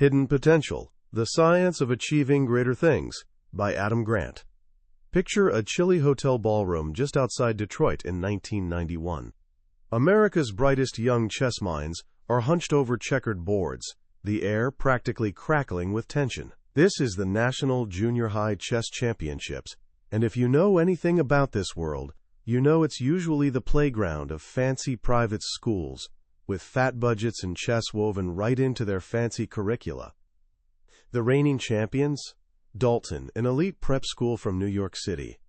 Hidden Potential: The Science of Achieving Greater Things by Adam Grant. Picture a chilly hotel ballroom just outside Detroit in 1991. America's brightest young chess minds are hunched over checkered boards, the air practically crackling with tension. This is the National Junior High Chess Championships, and if you know anything about this world, you know it's usually the playground of fancy private schools, with fat budgets and chess woven right into their fancy curricula. The reigning champions? Dalton, an elite prep school from New York City.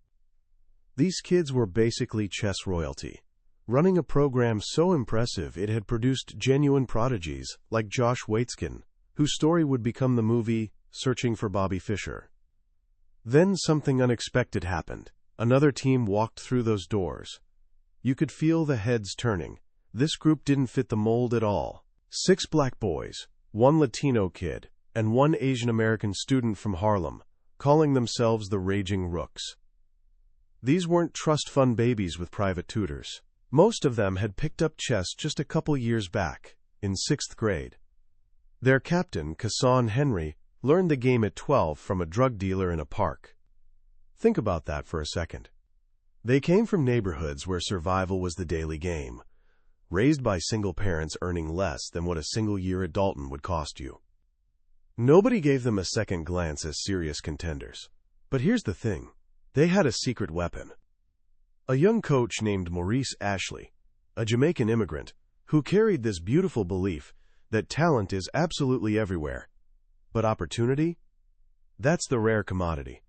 These kids were basically chess royalty, running a program so impressive it had produced genuine prodigies like Josh Waitzkin, whose story would become the movie Searching for Bobby Fischer. Then something unexpected happened. Another team walked through those doors. You could feel the heads turning. This group didn't fit the mold at all. 6 black boys, 1 Latino kid, and 1 Asian American student from Harlem, calling themselves the Raging Rooks. These weren't trust fund babies with private tutors. Most of them had picked up chess just a couple years back, in 6th grade. Their captain, Kassan Henry, learned the game at 12 from a drug dealer in a park. Think about that for a second. They came from neighborhoods where survival was the daily game, raised by single parents earning less than what a single year at Dalton would cost you. Nobody gave them a second glance as serious contenders. But here's the thing. They had a secret weapon. A young coach named Maurice Ashley, a Jamaican immigrant, who carried this beautiful belief that talent is absolutely everywhere. But opportunity? That's the rare commodity.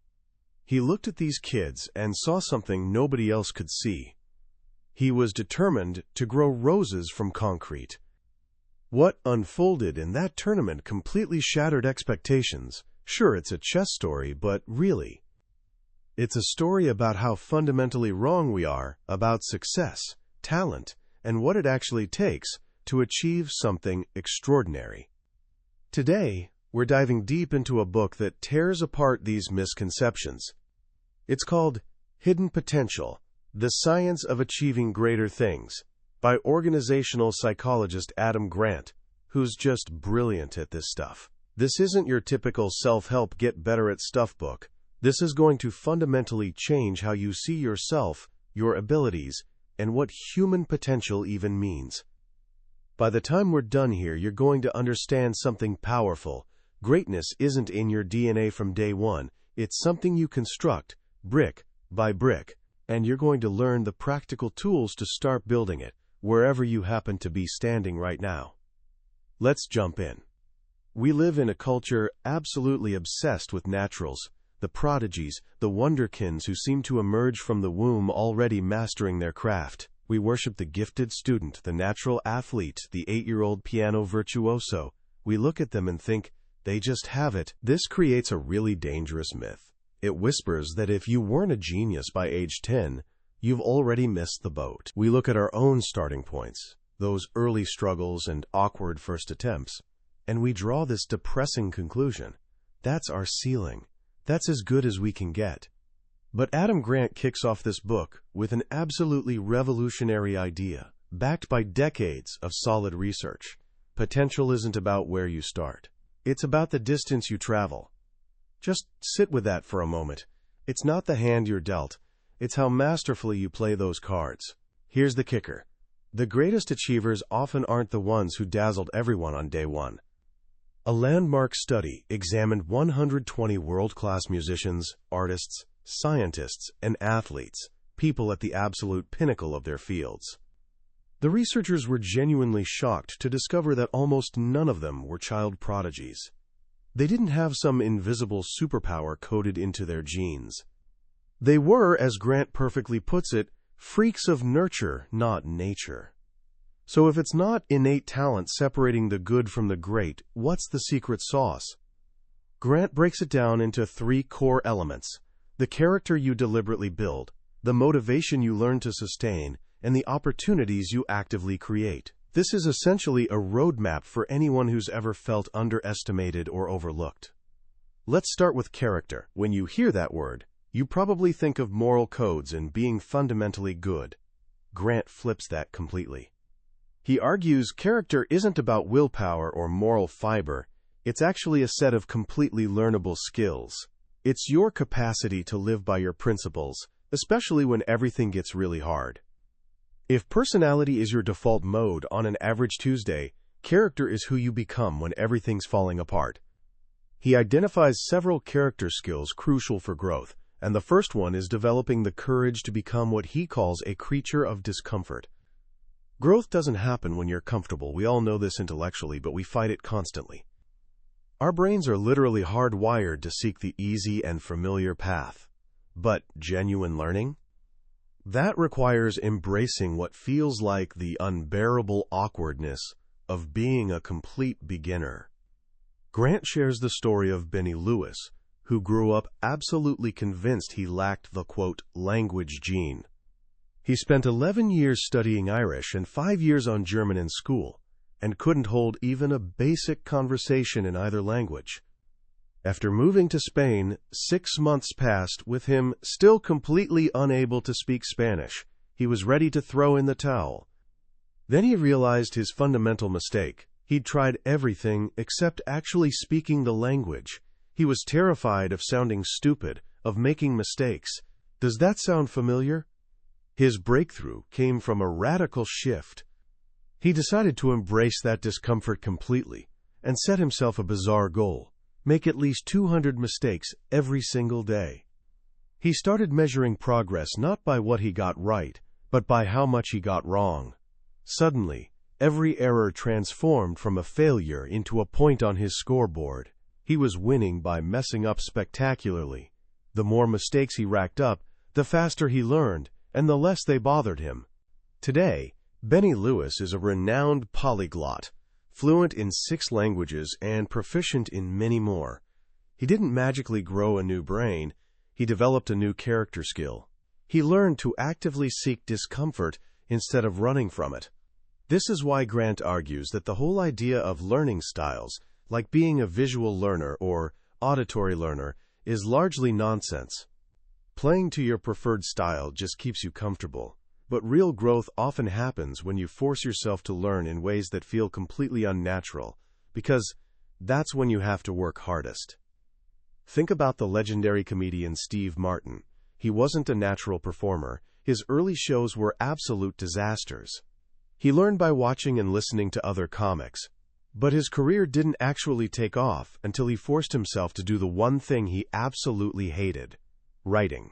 He looked at these kids and saw something nobody else could see. He was determined to grow roses from concrete. What unfolded in that tournament completely shattered expectations. Sure, it's a chess story, but really, it's a story about how fundamentally wrong we are about success, talent, and what it actually takes to achieve something extraordinary. Today, we're diving deep into a book that tears apart these misconceptions. It's called Hidden Potential: The Science of Achieving Greater Things by organizational psychologist Adam Grant, who's just brilliant at this stuff. This isn't your typical self-help get better at stuff book. This is going to fundamentally change how you see yourself, your abilities, and what human potential even means. By the time we're done here, you're going to understand something powerful. Greatness isn't in your DNA from day one. It's something you construct, brick by brick, and you're going to learn the practical tools to start building it, wherever you happen to be standing right now. Let's jump in. We live in a culture absolutely obsessed with naturals, the prodigies, the wonderkins who seem to emerge from the womb already mastering their craft. We worship the gifted student, the natural athlete, the 8-year-old piano virtuoso. We look at them and think, they just have it. This creates a really dangerous myth. It whispers that if you weren't a genius by age 10, you've already missed the boat. We look at our own starting points, those early struggles and awkward first attempts, and we draw this depressing conclusion. That's our ceiling. That's as good as we can get. But Adam Grant kicks off this book with an absolutely revolutionary idea, backed by decades of solid research. Potential isn't about where you start. It's about the distance you travel. Just sit with that for a moment. It's not the hand you're dealt. It's how masterfully you play those cards. Here's the kicker. The greatest achievers often aren't the ones who dazzled everyone on day one. A landmark study examined 120 world-class musicians, artists, scientists, and athletes, people at the absolute pinnacle of their fields. The researchers were genuinely shocked to discover that almost none of them were child prodigies. They didn't have some invisible superpower coded into their genes. They were, as Grant perfectly puts it, freaks of nurture, not nature. So if it's not innate talent separating the good from the great, what's the secret sauce? Grant breaks it down into 3 core elements: the character you deliberately build, the motivation you learn to sustain, and the opportunities you actively create. This is essentially a roadmap for anyone who's ever felt underestimated or overlooked. Let's start with character. When you hear that word, you probably think of moral codes and being fundamentally good. Grant flips that completely. He argues character isn't about willpower or moral fiber, It's actually a set of completely learnable skills. It's your capacity to live by your principles, especially when everything gets really hard. If personality is your default mode on an average Tuesday, character is who you become when everything's falling apart. He identifies several character skills crucial for growth, and the first one is developing the courage to become what he calls a creature of discomfort. Growth doesn't happen when you're comfortable. We all know this intellectually, but we fight it constantly. Our brains are literally hardwired to seek the easy and familiar path. But genuine learning? That requires embracing what feels like the unbearable awkwardness of being a complete beginner. Grant shares the story of Benny Lewis, who grew up absolutely convinced he lacked the, quote, language gene. He spent 11 years studying Irish and 5 years on German in school, and couldn't hold even a basic conversation in either language. After moving to Spain, 6 months passed with him still completely unable to speak Spanish. He was ready to throw in the towel. Then he realized his fundamental mistake. He'd tried everything except actually speaking the language. He was terrified of sounding stupid, of making mistakes. Does that sound familiar? His breakthrough came from a radical shift. He decided to embrace that discomfort completely and set himself a bizarre goal: make at least 200 mistakes every single day. He started measuring progress not by what he got right, but by how much he got wrong. Suddenly, every error transformed from a failure into a point on his scoreboard. He was winning by messing up spectacularly. The more mistakes he racked up, the faster he learned, and the less they bothered him. Today, Benny Lewis is a renowned polyglot, fluent in 6 languages and proficient in many more. He didn't magically grow a new brain, he developed a new character skill. He learned to actively seek discomfort instead of running from it. This is why Grant argues that the whole idea of learning styles, like being a visual learner or auditory learner, is largely nonsense. Playing to your preferred style just keeps you comfortable, but real growth often happens when you force yourself to learn in ways that feel completely unnatural, because that's when you have to work hardest. Think about the legendary comedian Steve Martin. He wasn't a natural performer. His early shows were absolute disasters. He learned by watching and listening to other comics, but his career didn't actually take off until he forced himself to do the one thing he absolutely hated: writing.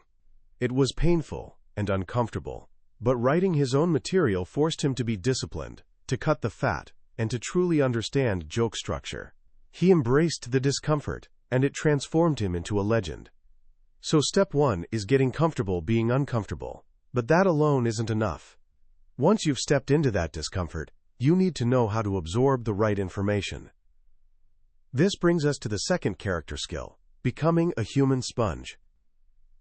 It was painful and uncomfortable, but writing his own material forced him to be disciplined, to cut the fat, and to truly understand joke structure. He embraced the discomfort, and it transformed him into a legend. So step 1 is getting comfortable being uncomfortable, but that alone isn't enough. Once you've stepped into that discomfort, you need to know how to absorb the right information. This brings us to the second character skill: becoming a human sponge.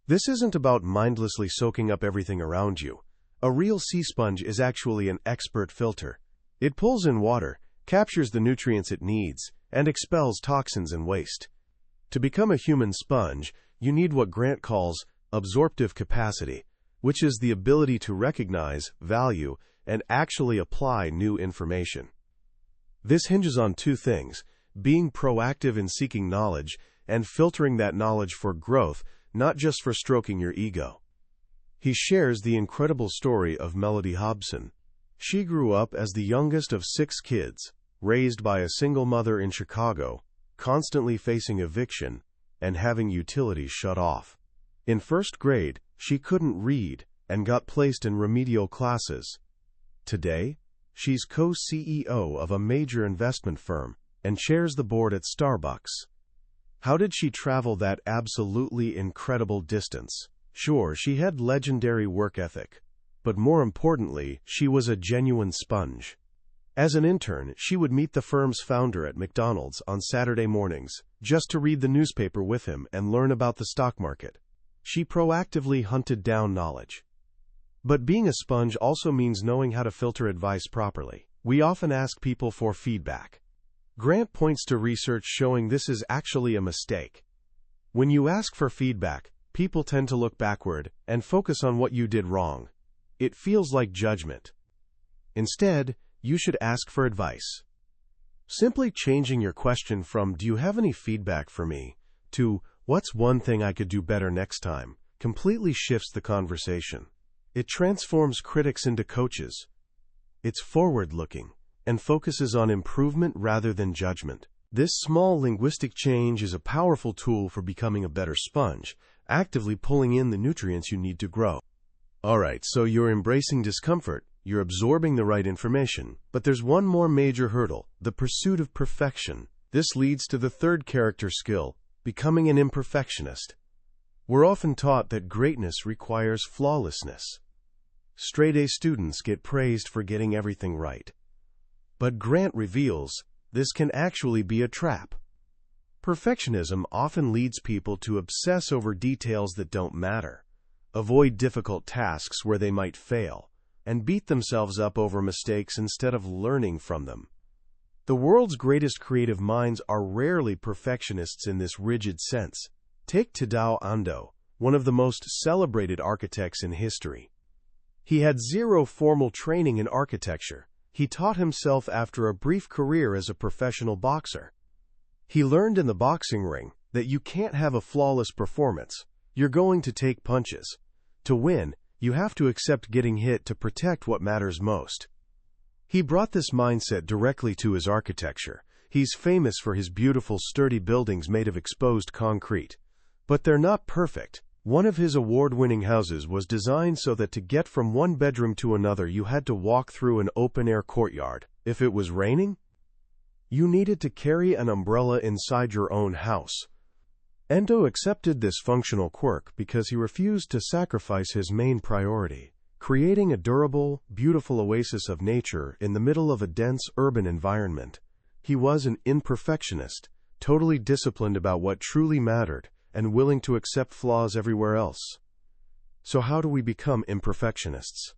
This isn't about mindlessly soaking up everything around you. A real sea sponge is actually an expert filter. It pulls in water, captures the nutrients it needs, and expels toxins and waste. To become a human sponge, you need what Grant calls absorptive capacity, which is the ability to recognize, value, and actually apply new information. This hinges on 2 things: being proactive in seeking knowledge and filtering that knowledge for growth, not just for stroking your ego. He shares the incredible story of Melody Hobson. She grew up as the youngest of 6 kids, raised by a single mother in Chicago, constantly facing eviction and having utilities shut off. In 1st grade, she couldn't read and got placed in remedial classes. Today, she's co-CEO of a major investment firm and chairs the board at Starbucks. How did she travel that absolutely incredible distance? Sure, she had legendary work ethic, but more importantly, she was a genuine sponge. As an intern, she would meet the firm's founder at McDonald's on Saturday mornings, just to read the newspaper with him and learn about the stock market. She proactively hunted down knowledge. But being a sponge also means knowing how to filter advice properly. We often ask people for feedback. Grant points to research showing this is actually a mistake. When you ask for feedback, people tend to look backward and focus on what you did wrong. It feels like judgment. Instead, you should ask for advice. Simply changing your question from, "Do you have any feedback for me?" to, "What's one thing I could do better next time?" completely shifts the conversation. It transforms critics into coaches. It's forward-looking and focuses on improvement rather than judgment. This small linguistic change is a powerful tool for becoming a better sponge, actively pulling in the nutrients you need to grow. Alright, so you're embracing discomfort, you're absorbing the right information, but there's one more major hurdle, the pursuit of perfection. This leads to the third character skill, becoming an imperfectionist. We're often taught that greatness requires flawlessness. Straight-A students get praised for getting everything right. But Grant reveals this can actually be a trap. Perfectionism often leads people to obsess over details that don't matter, avoid difficult tasks where they might fail, and beat themselves up over mistakes instead of learning from them. The world's greatest creative minds are rarely perfectionists in this rigid sense. Take Tadao Ando, one of the most celebrated architects in history. He had zero formal training in architecture. He taught himself after a brief career as a professional boxer. He learned in the boxing ring that you can't have a flawless performance. You're going to take punches. To win, you have to accept getting hit to protect what matters most. He brought this mindset directly to his architecture. He's famous for his beautiful, sturdy buildings made of exposed concrete. But they're not perfect. One of his award-winning houses was designed so that to get from one bedroom to another you had to walk through an open-air courtyard. If it was raining, you needed to carry an umbrella inside your own house. Endo accepted this functional quirk because he refused to sacrifice his main priority, creating a durable, beautiful oasis of nature in the middle of a dense urban environment. He was an imperfectionist, totally disciplined about what truly mattered, and willing to accept flaws everywhere else. So how do we become imperfectionists?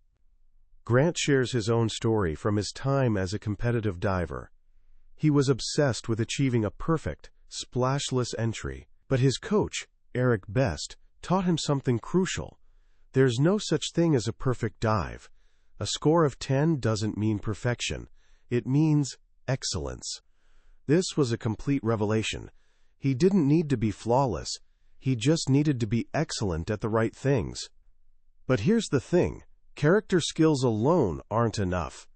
Grant shares his own story from his time as a competitive diver. He was obsessed with achieving a perfect, splashless entry, but his coach, Eric Best, taught him something crucial. There's no such thing as a perfect dive. A score of 10 doesn't mean perfection. It means excellence. This was a complete revelation. He didn't need to be flawless. He just needed to be excellent at the right things. But here's the thing. Character skills alone aren't enough.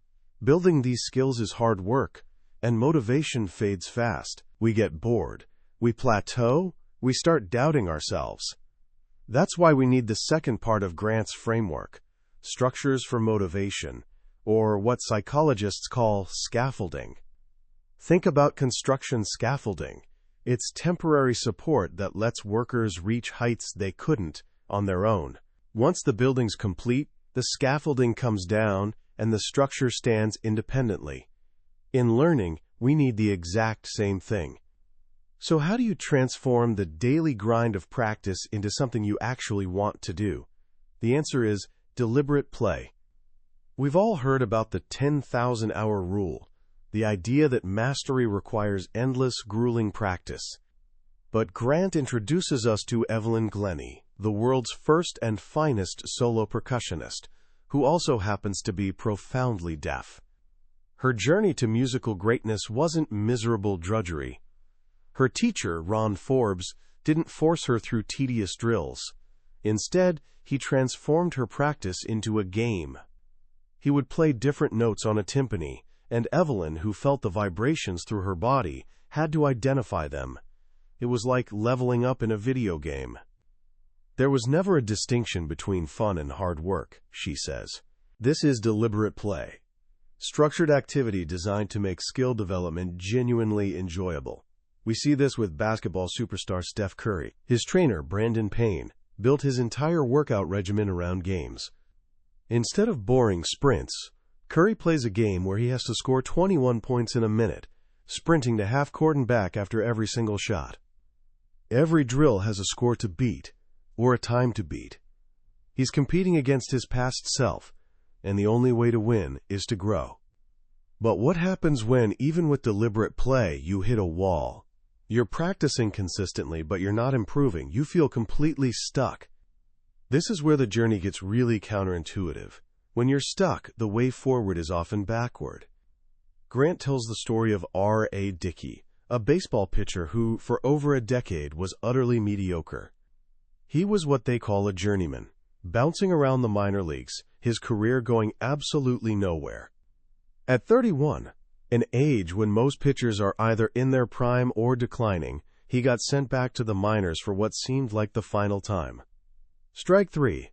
Building these skills is hard work, and motivation fades fast. We get bored. We plateau. We start doubting ourselves. That's why we need the second part of Grant's framework, structures for motivation, or what psychologists call scaffolding. Think about construction scaffolding. It's temporary support that lets workers reach heights they couldn't on their own. Once the building's complete, the scaffolding comes down and the structure stands independently. In learning, we need the exact same thing. So how do you transform the daily grind of practice into something you actually want to do? The answer is deliberate play. We've all heard about the 10,000-hour rule, the idea that mastery requires endless, grueling practice. But Grant introduces us to Evelyn Glennie, the world's first and finest solo percussionist, who also happens to be profoundly deaf. Her journey to musical greatness wasn't miserable drudgery. Her teacher, Ron Forbes, didn't force her through tedious drills. Instead, he transformed her practice into a game. He would play different notes on a timpani, and Evelyn, who felt the vibrations through her body, had to identify them. It was like leveling up in a video game. There was never a distinction between fun and hard work, she says. This is deliberate play. Structured activity designed to make skill development genuinely enjoyable. We see this with basketball superstar Steph Curry. His trainer, Brandon Payne, built his entire workout regimen around games. Instead of boring sprints, Curry plays a game where he has to score 21 points in a minute, sprinting to half court and back after every single shot. Every drill has a score to beat, or a time to beat. He's competing against his past self, and the only way to win is to grow. But what happens when, even with deliberate play, you hit a wall? You're practicing consistently, but you're not improving. You feel completely stuck. This is where the journey gets really counterintuitive. When you're stuck, the way forward is often backward. Grant tells the story of R.A. Dickey, a baseball pitcher who, for over a decade, was utterly mediocre. He was what they call a journeyman, bouncing around the minor leagues, his career going absolutely nowhere. At 31, an age when most pitchers are either in their prime or declining, he got sent back to the minors for what seemed like the final time. Strike three.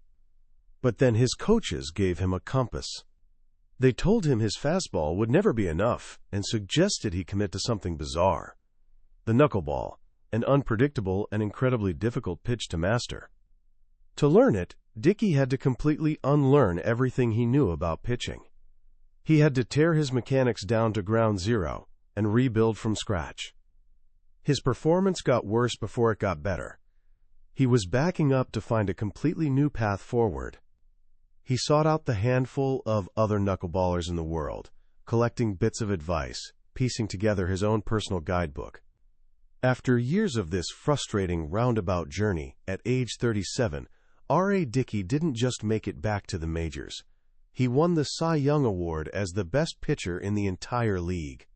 But then his coaches gave him a compass. They told him his fastball would never be enough and suggested he commit to something bizarre. The knuckleball, an unpredictable and incredibly difficult pitch to master. To learn it, Dickey had to completely unlearn everything he knew about pitching. He had to tear his mechanics down to ground zero and rebuild from scratch. His performance got worse before it got better. He was backing up to find a completely new path forward. He sought out the handful of other knuckleballers in the world, collecting bits of advice, piecing together his own personal guidebook. After years of this frustrating roundabout journey, at age 37, R.A. Dickey didn't just make it back to the majors. He won the Cy Young Award as the best pitcher in the entire league.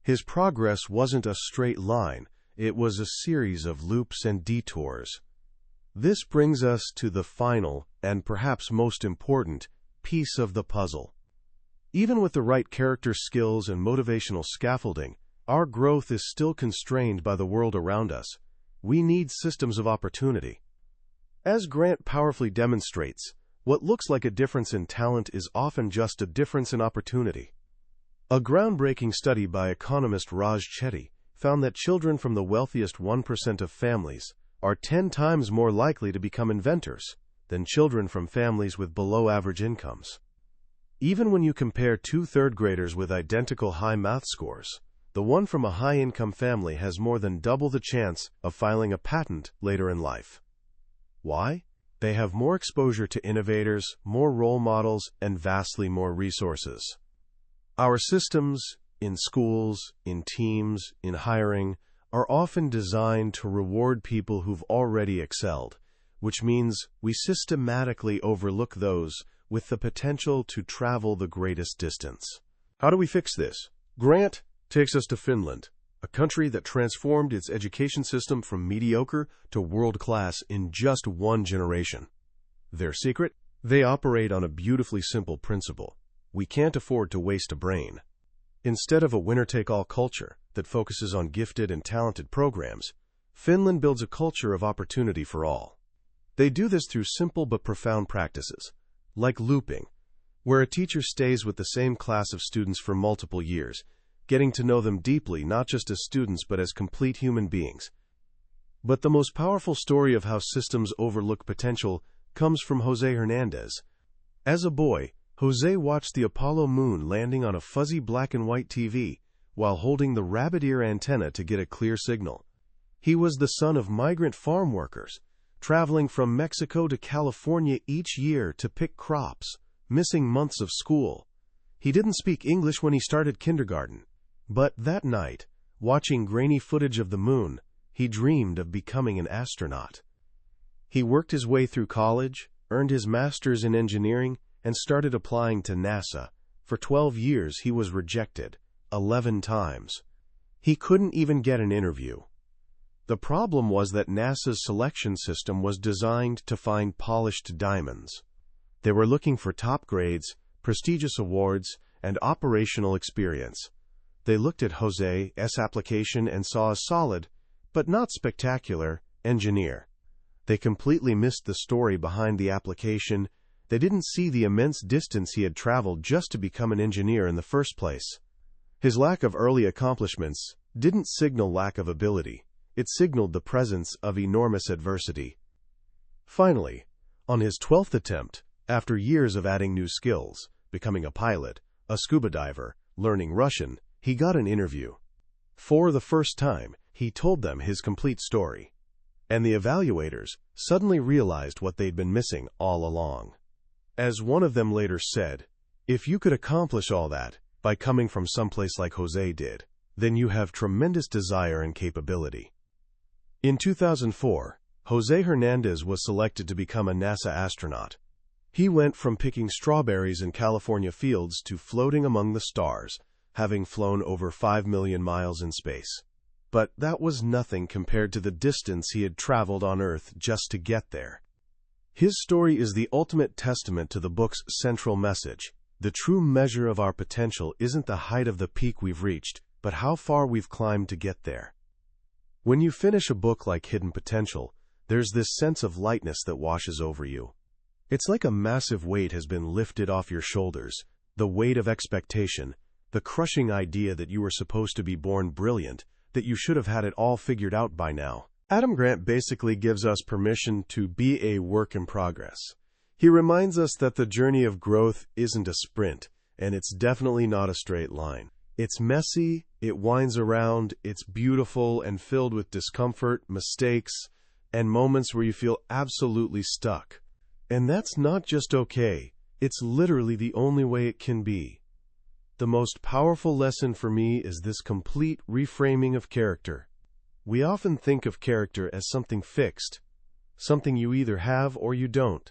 His progress wasn't a straight line, it was a series of loops and detours. This brings us to the final, and perhaps most important, piece of the puzzle. Even with the right character skills and motivational scaffolding, our growth is still constrained by the world around us. We need systems of opportunity. As Grant powerfully demonstrates, what looks like a difference in talent is often just a difference in opportunity. A groundbreaking study by economist Raj Chetty found that children from the wealthiest 1% of families are 10 times more likely to become inventors than children from families with below-average incomes. Even when you compare two third-graders with identical high math scores, the one from a high-income family has more than double the chance of filing a patent later in life. Why? They have more exposure to innovators, more role models, and vastly more resources. Our systems, in schools, in teams, in hiring, are often designed to reward people who've already excelled, which means we systematically overlook those with the potential to travel the greatest distance. How do we fix this? Grant takes us to Finland, a country that transformed its education system from mediocre to world-class in just one generation. Their secret? They operate on a beautifully simple principle. We can't afford to waste a brain. Instead of a winner-take-all culture that focuses on gifted and talented programs, Finland builds a culture of opportunity for all. They do this through simple but profound practices, like looping, where a teacher stays with the same class of students for multiple years, getting to know them deeply not just as students but as complete human beings. But the most powerful story of how systems overlook potential comes from José Hernandez. As a boy, José watched the Apollo moon landing on a fuzzy black-and-white TV while holding the rabbit ear antenna to get a clear signal. He was the son of migrant farm workers, traveling from Mexico to California each year to pick crops, missing months of school. He didn't speak English when he started kindergarten, but that night, watching grainy footage of the moon, he dreamed of becoming an astronaut. He worked his way through college, earned his master's in engineering, and started applying to NASA. For 12 years, he was rejected, 11 times. He couldn't even get an interview. The problem was that NASA's selection system was designed to find polished diamonds. They were looking for top grades, prestigious awards, and operational experience. They looked at José's application and saw a solid, but not spectacular, engineer. They completely missed the story behind the application. They didn't see the immense distance he had traveled just to become an engineer in the first place. His lack of early accomplishments didn't signal lack of ability. It signaled the presence of enormous adversity. Finally, on his 12th attempt, after years of adding new skills, becoming a pilot, a scuba diver, learning Russian, he got an interview. For the first time, he told them his complete story. And the evaluators suddenly realized what they'd been missing all along. As one of them later said, "If you could accomplish all that by coming from someplace like José did, then you have tremendous desire and capability." In 2004, José Hernandez was selected to become a NASA astronaut. He went from picking strawberries in California fields to floating among the stars, having flown over 5 million miles in space. But that was nothing compared to the distance he had traveled on Earth just to get there. His story is the ultimate testament to the book's central message. The true measure of our potential isn't the height of the peak we've reached, but how far we've climbed to get there. When you finish a book like Hidden Potential, there's this sense of lightness that washes over you. It's like a massive weight has been lifted off your shoulders, the weight of expectation, the crushing idea that you were supposed to be born brilliant, that you should have had it all figured out by now. Adam Grant basically gives us permission to be a work in progress. He reminds us that the journey of growth isn't a sprint, and it's definitely not a straight line. It's messy, it winds around, it's beautiful and filled with discomfort, mistakes, and moments where you feel absolutely stuck. And that's not just okay, it's literally the only way it can be. The most powerful lesson for me is this complete reframing of character. We often think of character as something fixed, something you either have or you don't.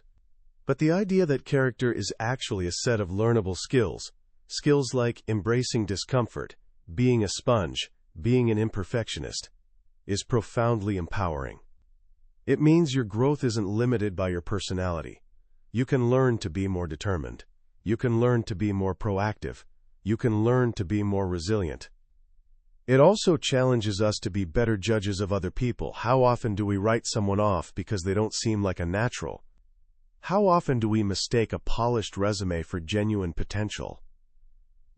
But the idea that character is actually a set of learnable skills, skills like embracing discomfort, being a sponge, being an imperfectionist, is profoundly empowering. It means your growth isn't limited by your personality. You can learn to be more determined. You can learn to be more proactive. You can learn to be more resilient. It also challenges us to be better judges of other people. How often do we write someone off because they don't seem like a natural? How often do we mistake a polished resume for genuine potential?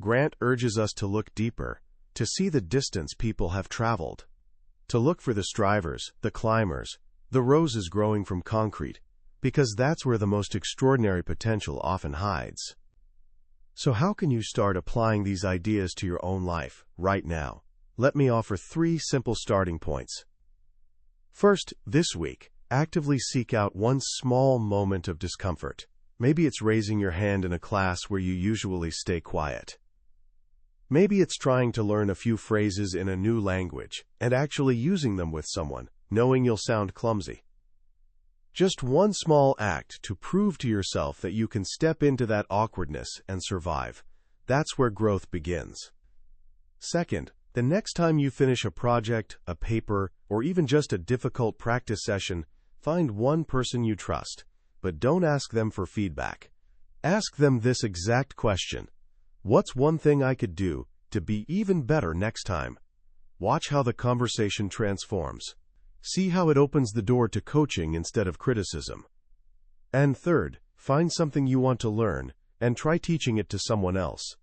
Grant urges us to look deeper, to see the distance people have traveled, to look for the strivers, the climbers, the roses growing from concrete, because that's where the most extraordinary potential often hides. So how can you start applying these ideas to your own life, right now? Let me offer 3 simple starting points. First, this week, actively seek out one small moment of discomfort. Maybe it's raising your hand in a class where you usually stay quiet. Maybe it's trying to learn a few phrases in a new language and actually using them with someone, knowing you'll sound clumsy. Just one small act to prove to yourself that you can step into that awkwardness and survive. That's where growth begins. Second, the next time you finish a project, a paper, or even just a difficult practice session, find one person you trust, but don't ask them for feedback. Ask them this exact question: what's one thing I could do to be even better next time? Watch how the conversation transforms. See how it opens the door to coaching instead of criticism. And third, find something you want to learn and try teaching it to someone else.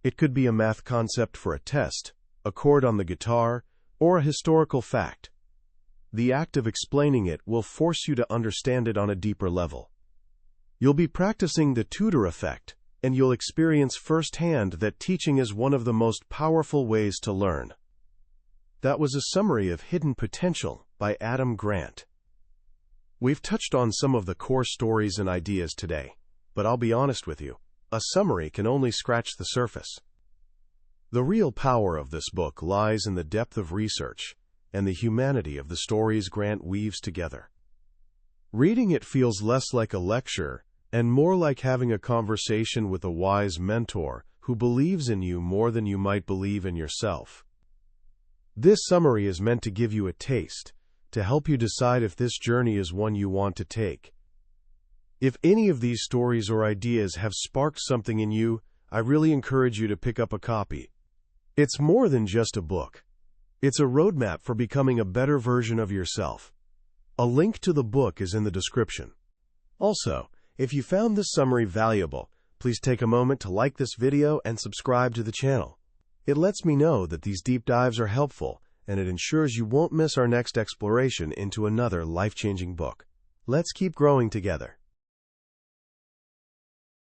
It could be a math concept for a test, a chord on the guitar, or a historical fact. The act of explaining it will force you to understand it on a deeper level. You'll be practicing the tutor effect, and you'll experience firsthand that teaching is one of the most powerful ways to learn. That was a summary of Hidden Potential by Adam Grant. We've touched on some of the core stories and ideas today, but I'll be honest with you, a summary can only scratch the surface. The real power of this book lies in the depth of research and the humanity of the stories Grant weaves together. Reading it feels less like a lecture and more like having a conversation with a wise mentor who believes in you more than you might believe in yourself. This summary is meant to give you a taste, to help you decide if this journey is one you want to take. If any of these stories or ideas have sparked something in you, I really encourage you to pick up a copy. It's more than just a book. It's a roadmap for becoming a better version of yourself. A link to the book is in the description. Also, if you found this summary valuable, please take a moment to like this video and subscribe to the channel. It lets me know that these deep dives are helpful, and it ensures you won't miss our next exploration into another life-changing book. Let's keep growing together.